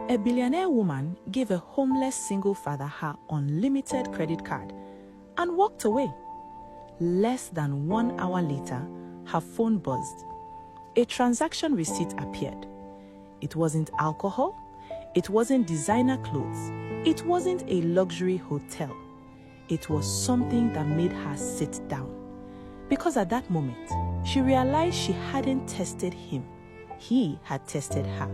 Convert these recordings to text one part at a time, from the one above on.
A billionaire woman gave a homeless single father her unlimited credit card and walked away. Less than 1 hour later, her phone buzzed. A transaction receipt appeared. It wasn't alcohol. It wasn't designer clothes. It wasn't a luxury hotel. It was something that made her sit down. Because at that moment, she realized she hadn't tested him. He had tested her.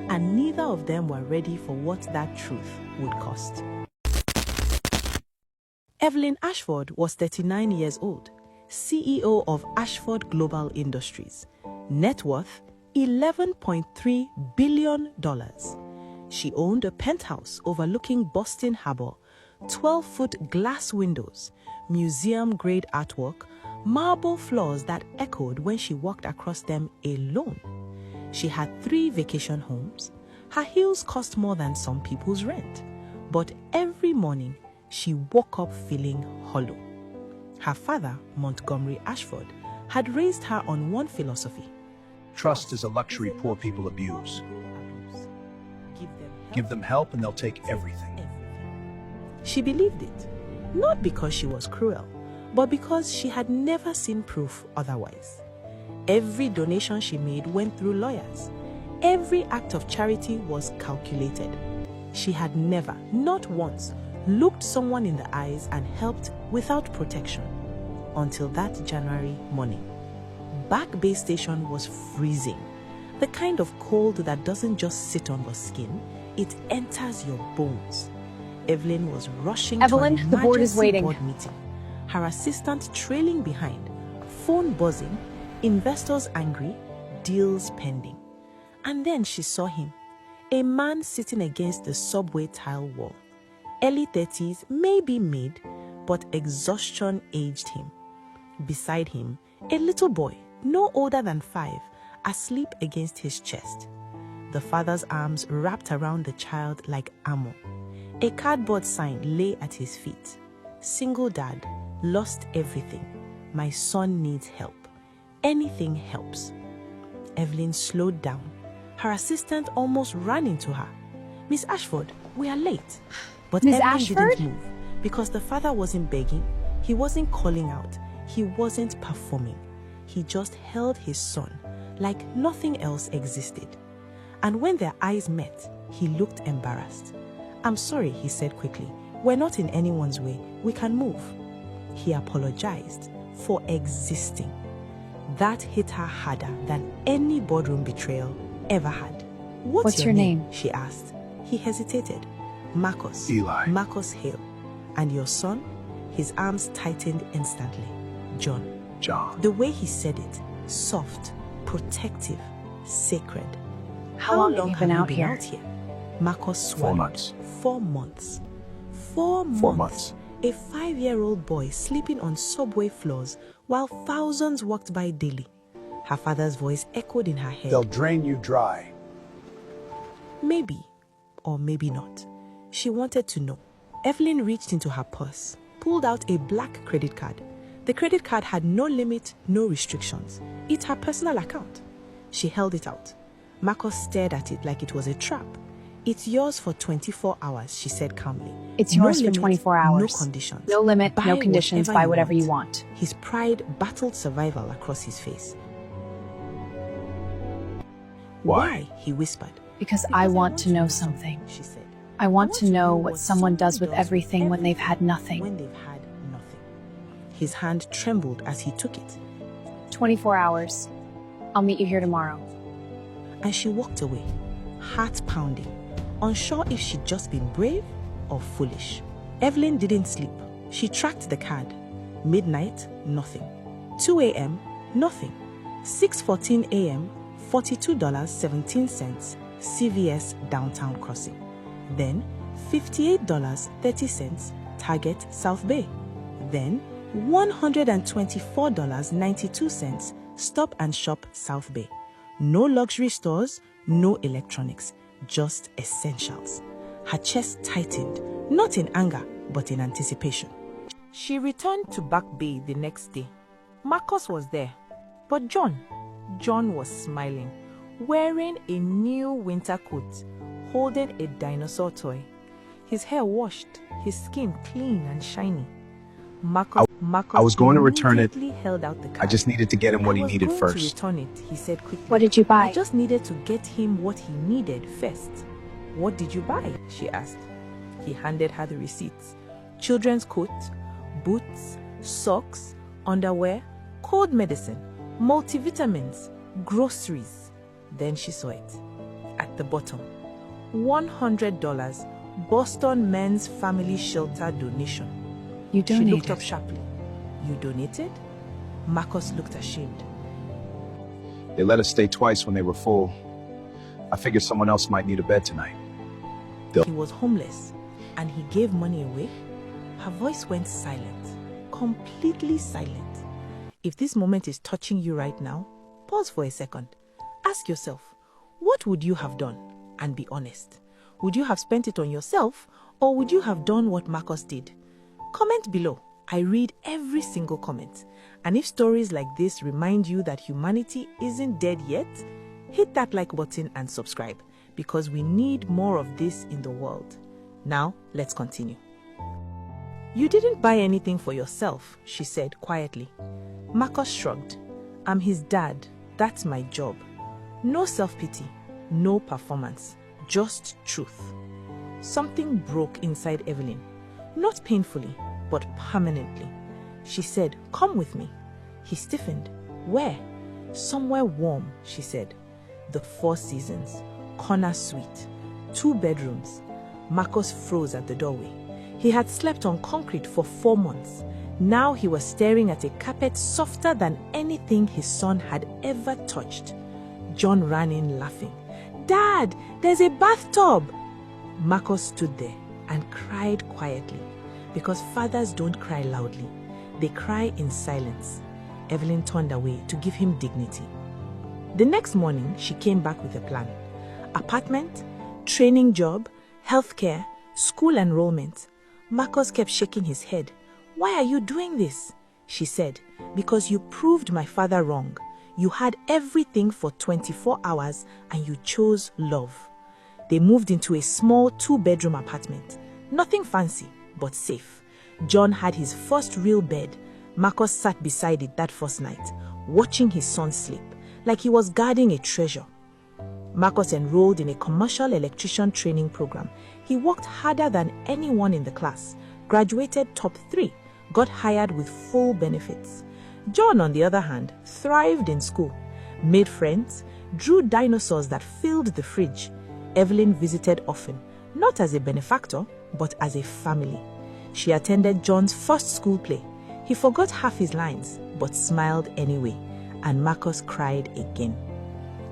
And neither of them were ready for what that truth would cost. Evelyn Ashford was 39 years old, CEO of Ashford Global Industries. Net worth, $11.3 billion. She owned a penthouse overlooking Boston Harbor, 12-foot glass windows, museum-grade artwork, marble floors that echoed when she walked across them alone. She had 3 vacation homes. Her heels cost more than some people's rent. But every morning, she woke up feeling hollow. Her father, Montgomery Ashford, had raised her on one philosophy. Trust is a luxury poor people abuse. Give them help and they'll take everything. She believed it, not because she was cruel, but because she had never seen proof otherwise. Every donation she made went through lawyers. Every act of charity was calculated. She had never, not once, looked someone in the eyes and helped without protection. Until that January morning. Back Bay Station was freezing. The kind of cold that doesn't just sit on your skin, it enters your bones. Evelyn was rushing to an Evelyn, the board is waiting. board meeting. Her assistant trailing behind, phone buzzing, investors angry, deals pending. And then she saw him, a man sitting against the subway tile wall. Early 30s, maybe mid, but exhaustion aged him. Beside him, a little boy, no older than 5, asleep against his chest. The father's arms wrapped around the child like armor. A cardboard sign lay at his feet. Single dad, lost everything. My son needs help. Anything helps. Evelyn slowed down. Her assistant almost ran into her. Miss Ashford, we are late. But Miss Evelyn Ashford? didn't move because the father wasn't begging. He wasn't calling out. He wasn't performing. He just held his son like nothing else existed. And when their eyes met, he looked embarrassed. I'm sorry, he said quickly. We're not in anyone's way. We can move. He apologized for existing. That hit her harder than any boardroom betrayal ever had. What's your name? She asked. He hesitated. Marcus. Eli. Marcus Hale. And your son? His arms tightened instantly. John. John. The way he said it, soft, protective, sacred. How long have you been out here? Marcus swallowed. 4 months. 4 months. 4 months. 4 months. A 5-year-old boy sleeping on subway floors while thousands walked by daily. Her father's voice echoed in her head. They'll drain you dry. Maybe, or maybe not. She wanted to know. Evelyn reached into her purse, pulled out a black credit card. The credit card had no limit, no restrictions. It's her personal account. She held it out. Marcus stared at it like it was a trap. It's yours for 24 hours, she said calmly. It's yours No for limit, 24 hours. No conditions. No limit, Buy no conditions, buy whatever you want. His pride battled survival across his face. Why? He whispered. Because I want to know something. She said. I want to know what someone does with everything when they've had nothing. When they've had nothing. His hand trembled as he took it. 24 hours. I'll meet you here tomorrow. And she walked away, heart pounding, unsure if she'd just been brave or foolish. Evelyn didn't sleep. She tracked the card. Midnight, nothing. 2 a.m., nothing. 6:14 a.m., $42.17, CVS Downtown Crossing. Then $58.30, Target South Bay. Then $124.92, Stop and Shop South Bay. No luxury stores, no electronics, just essentials. Her chest tightened, not in anger, but in anticipation. She returned to Back Bay the next day. Marcus was there, but John was smiling, wearing a new winter coat, holding a dinosaur toy. His hair washed, his skin clean and shiny. Marcus I was going to return it. immediately held out the card. I just needed to get him what he needed I was first. going to return it, he said quickly. What did you buy? I just needed to get him what he needed first. What did you buy? She asked. He handed her the receipts. Children's coat, boots, socks, underwear, cold medicine, multivitamins, groceries. Then she saw it. At the bottom, $100 Boston Men's Family Shelter donation. You She looked donated. up sharply. You donated? Marcus looked ashamed. They let us stay twice when they were full. I figured someone else might need a bed tonight. He was homeless and he gave money away. Her voice went silent, completely silent. If this moment is touching you right now, pause for a second. Ask yourself, what would you have done? And be honest. Would you have spent it on yourself, or would you have done what Marcus did? Comment below. I read every single comment. And if stories like this remind you that humanity isn't dead yet, hit that like button and subscribe, because we need more of this in the world. Now, let's continue. You didn't buy anything for yourself, she said quietly. Marcus shrugged. I'm his dad. That's my job. No self-pity, no performance, just truth. Something broke inside Evelyn. Not painfully, but permanently. She said, come with me. He stiffened. Where? Somewhere warm, she said. The Four Seasons, corner suite, 2 bedrooms. Marcus froze at the doorway. He had slept on concrete for 4 months. Now he was staring at a carpet softer than anything his son had ever touched. John ran in laughing. Dad, there's a bathtub! Marcus stood there and cried quietly, because fathers don't cry loudly. They cry in silence. Evelyn turned away to give him dignity. The next morning, she came back with a plan. Apartment, training job, healthcare, school enrollment. Marcus kept shaking his head. Why are you doing this? She said, because you proved my father wrong. You had everything for 24 hours and you chose love. They moved into a small 2-bedroom apartment. Nothing fancy, but safe. John had his first real bed. Marcus sat beside it that first night, watching his son sleep, like he was guarding a treasure. Marcus enrolled in a commercial electrician training program. He worked harder than anyone in the class, graduated top 3, got hired with full benefits. John, on the other hand, thrived in school, made friends, drew dinosaurs that filled the fridge. Evelyn visited often, not as a benefactor, but as a family. She attended John's first school play. He forgot half his lines, but smiled anyway, and Marcus cried again.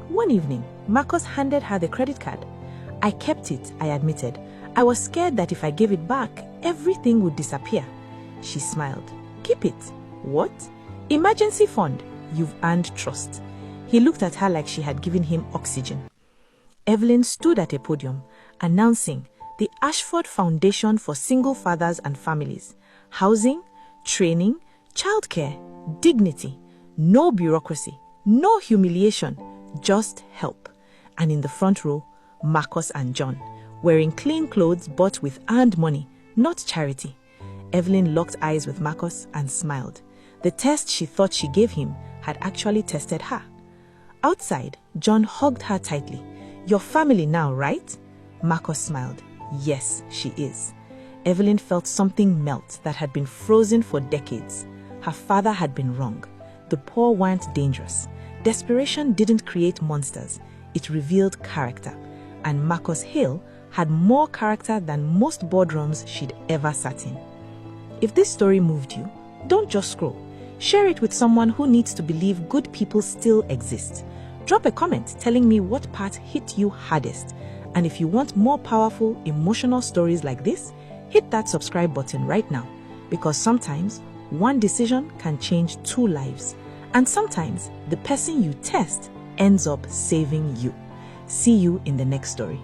One evening, Marcus handed her the credit card. I kept it, I admitted. I was scared that if I gave it back, everything would disappear. She smiled. Keep it. What? Emergency fund. You've earned trust. He looked at her like she had given him oxygen. Evelyn stood at a podium, announcing the Ashford Foundation for Single Fathers and Families. Housing, training, childcare, dignity, no bureaucracy, no humiliation, just help. And in the front row, Marcus and John, wearing clean clothes bought with earned money, not charity. Evelyn locked eyes with Marcus and smiled. The test she thought she gave him had actually tested her. Outside, John hugged her tightly. Your family now, right? Marcus smiled. Yes, she is. Evelyn felt something melt that had been frozen for decades. Her father had been wrong. The poor weren't dangerous. Desperation didn't create monsters. It revealed character. And Marcus Hale had more character than most boardrooms she'd ever sat in. If this story moved you, don't just scroll. Share it with someone who needs to believe good people still exist. Drop a comment telling me what part hit you hardest. And if you want more powerful, emotional stories like this, hit that subscribe button right now. Because sometimes, one decision can change 2 lives. And sometimes, the person you test ends up saving you. See you in the next story.